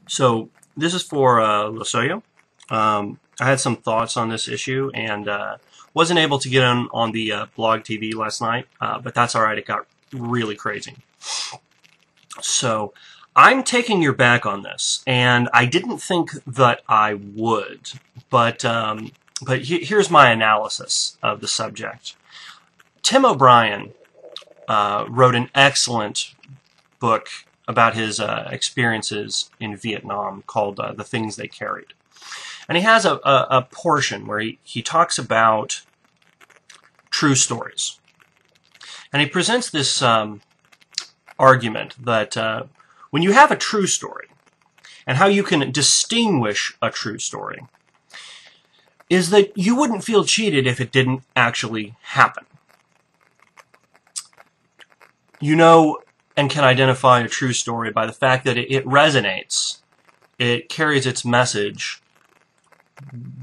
So this is for losoyo. I had some thoughts on this issue and wasn't able to get on the blog TV last night, but that's all right. It got really crazy. So I'm taking your back on this, and I didn't think that I would, but here's my analysis of the subject. Tim O'Brien wrote an excellent book about his experiences in Vietnam called The Things They Carried. And he has a portion where he talks about true stories. And he presents this argument that when you have a true story, and how you can distinguish a true story, is that you wouldn't feel cheated if it didn't actually happen. You know and can identify a true story by the fact that it resonates. It carries its message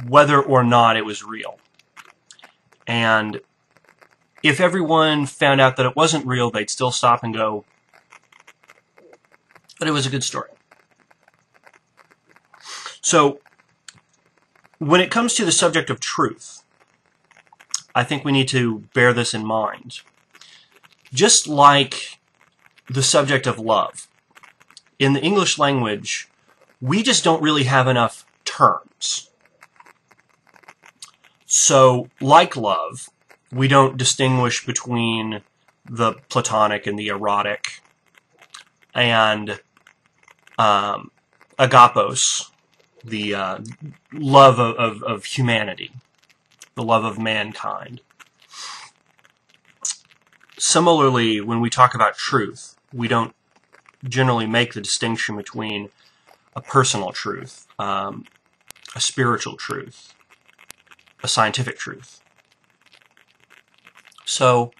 whether or not it was real. And if everyone found out that it wasn't real, they'd still stop and go, but it was a good story. So, when it comes to the subject of truth, I think we need to bear this in mind. Just like the subject of love, in the English language, we just don't really have enough terms. So, like love, we don't distinguish between the platonic and the erotic, and agapos, the love of humanity, the love of mankind. Similarly, when we talk about truth, we don't generally make the distinction between a personal truth, a spiritual truth, a scientific truth. So,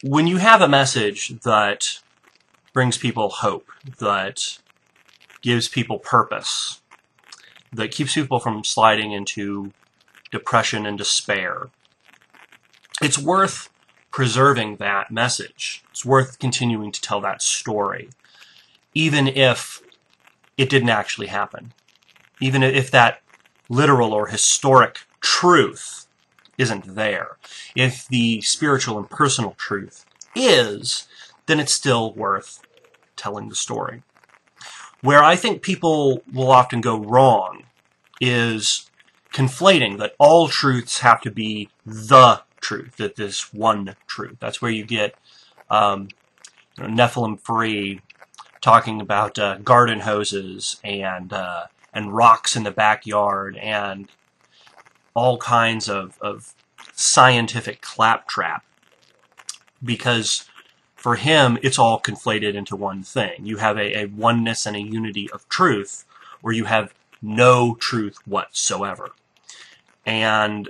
when you have a message that brings people hope, that gives people purpose, that keeps people from sliding into depression and despair, it's worth preserving that message. It's worth continuing to tell that story, even if it didn't actually happen. Even if that literal or historic truth isn't there. If the spiritual and personal truth is, then it's still worth telling the story. Where I think people will often go wrong is conflating that all truths have to be the truth, that this one truth. That's where you get Nephilim Free talking about garden hoses and rocks in the backyard and all kinds of scientific claptrap, because for him it's all conflated into one thing. You have a oneness and a unity of truth, or you have no truth whatsoever. And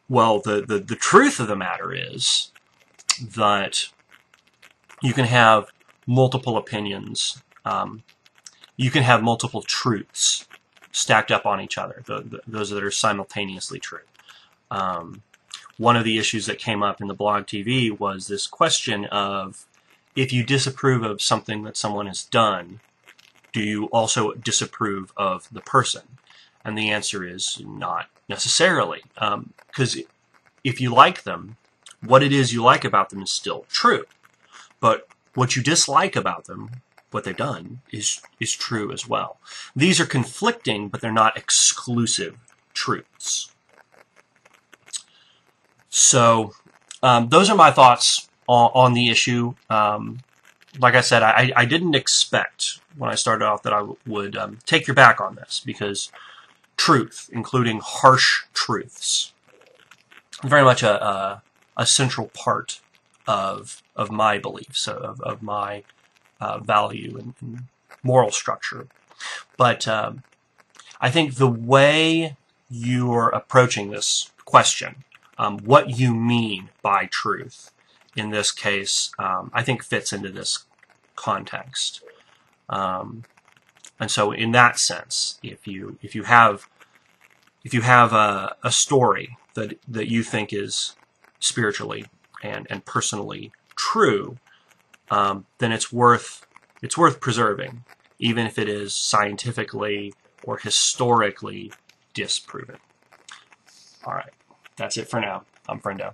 well, the truth of the matter is that you can have multiple opinions. You can have multiple truths stacked up on each other, those that are simultaneously true. One of the issues that came up in the blog TV was this question of, if you disapprove of something that someone has done, do you also disapprove of the person? And the answer is not necessarily. Because if you like them, what it is you like about them is still true. But what you dislike about them, what they've done, is true as well. These are conflicting, but they're not exclusive truths. So, those are my thoughts on the issue. Like I said, I didn't expect when I started off that I would take your back on this, because truth, including harsh truths, very much a central part of my beliefs, of my value and moral structure. But I think the way you're approaching this question, what you mean by truth in this case, I think fits into this context. And so, in that sense, if you have a story that you think is spiritually and personally true, then it's worth preserving. even if it is scientifically or historically disproven. All right, that's it for now. I'm Friendo.